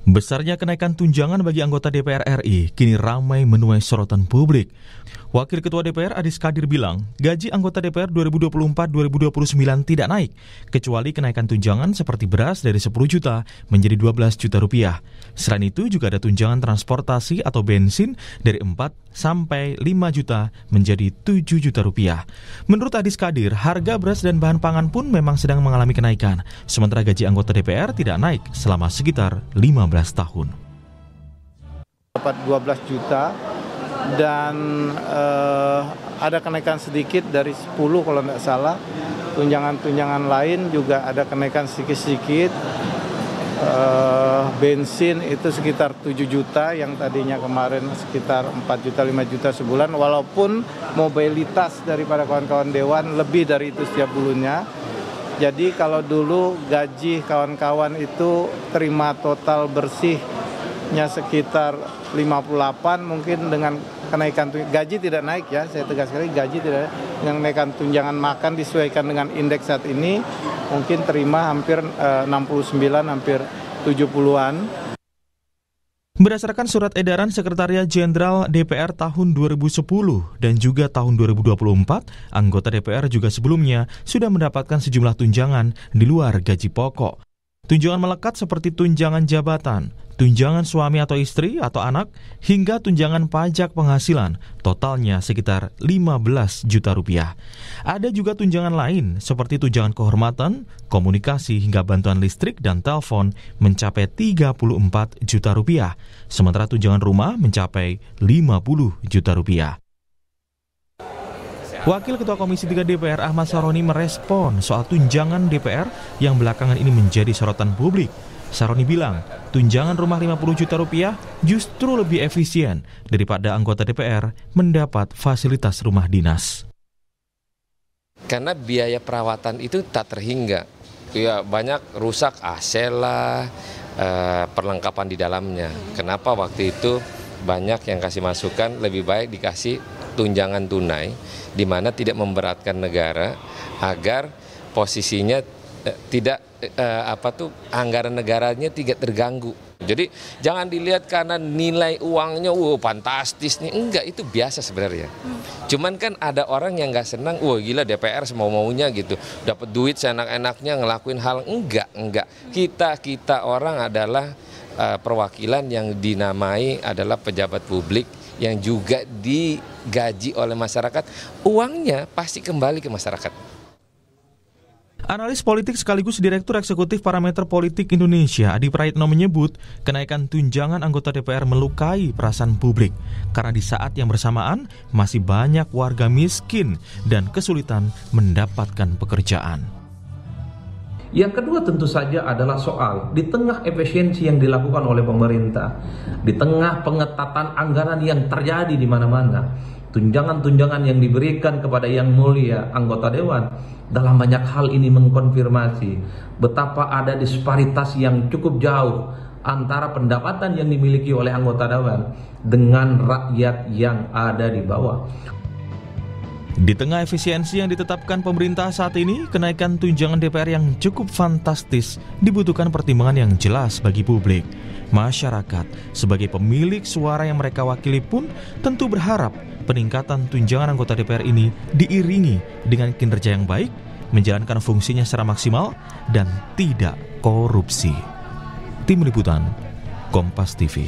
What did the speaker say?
Besarnya kenaikan tunjangan bagi anggota DPR RI kini ramai menuai sorotan publik. Wakil Ketua DPR Adis Kadir bilang, gaji anggota DPR 2024-2029 tidak naik, kecuali kenaikan tunjangan seperti beras dari 10 juta menjadi 12 juta rupiah. Selain itu juga ada tunjangan transportasi atau bensin dari 4 sampai 5 juta menjadi 7 juta rupiah. Menurut Adis Kadir, harga beras dan bahan pangan pun memang sedang mengalami kenaikan, sementara gaji anggota DPR tidak naik selama sekitar 15 tahun. Dapat 12 juta dan ada kenaikan sedikit dari 10 kalau tidak salah. Tunjangan-tunjangan lain juga ada kenaikan sedikit-sedikit. Bensin itu sekitar 7 juta yang tadinya kemarin sekitar 4 juta 5 juta sebulan, walaupun mobilitas daripada kawan-kawan Dewan lebih dari itu setiap bulannya. Jadi kalau dulu gaji kawan-kawan itu terima total bersihnya sekitar 58, mungkin dengan kenaikan gaji tidak naik ya, saya tegas sekali gaji tidak naik, dengan kenaikan tunjangan makan disesuaikan dengan indeks saat ini mungkin terima hampir 69, hampir 70-an. Berdasarkan surat edaran Sekretariat Jenderal DPR tahun 2010 dan juga tahun 2024, anggota DPR juga sebelumnya sudah mendapatkan sejumlah tunjangan di luar gaji pokok. Tunjangan melekat seperti tunjangan jabatan, tunjangan suami atau istri atau anak, hingga tunjangan pajak penghasilan, totalnya sekitar 15 juta rupiah. Ada juga tunjangan lain seperti tunjangan kehormatan, komunikasi hingga bantuan listrik dan telepon mencapai 34 juta rupiah, sementara tunjangan rumah mencapai 50 juta rupiah. Wakil Ketua Komisi 3 DPR Ahmad Saroni merespon soal tunjangan DPR yang belakangan ini menjadi sorotan publik. Saroni bilang, tunjangan rumah 50 juta rupiah justru lebih efisien daripada anggota DPR mendapat fasilitas rumah dinas. Karena biaya perawatan itu tak terhingga. Ya, banyak rusak AC lah, perlengkapan di dalamnya. Kenapa waktu itu banyak yang kasih masukan lebih baik dikasih tunjangan tunai, di mana tidak memberatkan negara agar posisinya tidak anggaran negaranya tidak terganggu. Jadi jangan dilihat karena nilai uangnya fantastis nih, enggak, itu biasa sebenarnya. Cuman kan ada orang yang nggak senang, gila DPR semau-maunya gitu, dapat duit seenak-enaknya ngelakuin hal enggak. Kita orang adalah perwakilan yang dinamai adalah pejabat publik yang juga digaji oleh masyarakat, uangnya pasti kembali ke masyarakat. Analis politik sekaligus Direktur Eksekutif Parameter Politik Indonesia, Adi Praitno menyebut kenaikan tunjangan anggota DPR melukai perasaan publik karena di saat yang bersamaan masih banyak warga miskin dan kesulitan mendapatkan pekerjaan. Yang kedua tentu saja adalah soal di tengah efisiensi yang dilakukan oleh pemerintah, di tengah pengetatan anggaran yang terjadi di mana-mana, tunjangan-tunjangan yang diberikan kepada yang mulia anggota dewan dalam banyak hal ini mengkonfirmasi betapa ada disparitas yang cukup jauh antara pendapatan yang dimiliki oleh anggota dewan dengan rakyat yang ada di bawah. Di tengah efisiensi yang ditetapkan pemerintah saat ini, kenaikan tunjangan DPR yang cukup fantastis dibutuhkan pertimbangan yang jelas bagi publik. Masyarakat sebagai pemilik suara yang mereka wakili pun tentu berharap peningkatan tunjangan anggota DPR ini diiringi dengan kinerja yang baik, menjalankan fungsinya secara maksimal, dan tidak korupsi. Tim Liputan, Kompas TV.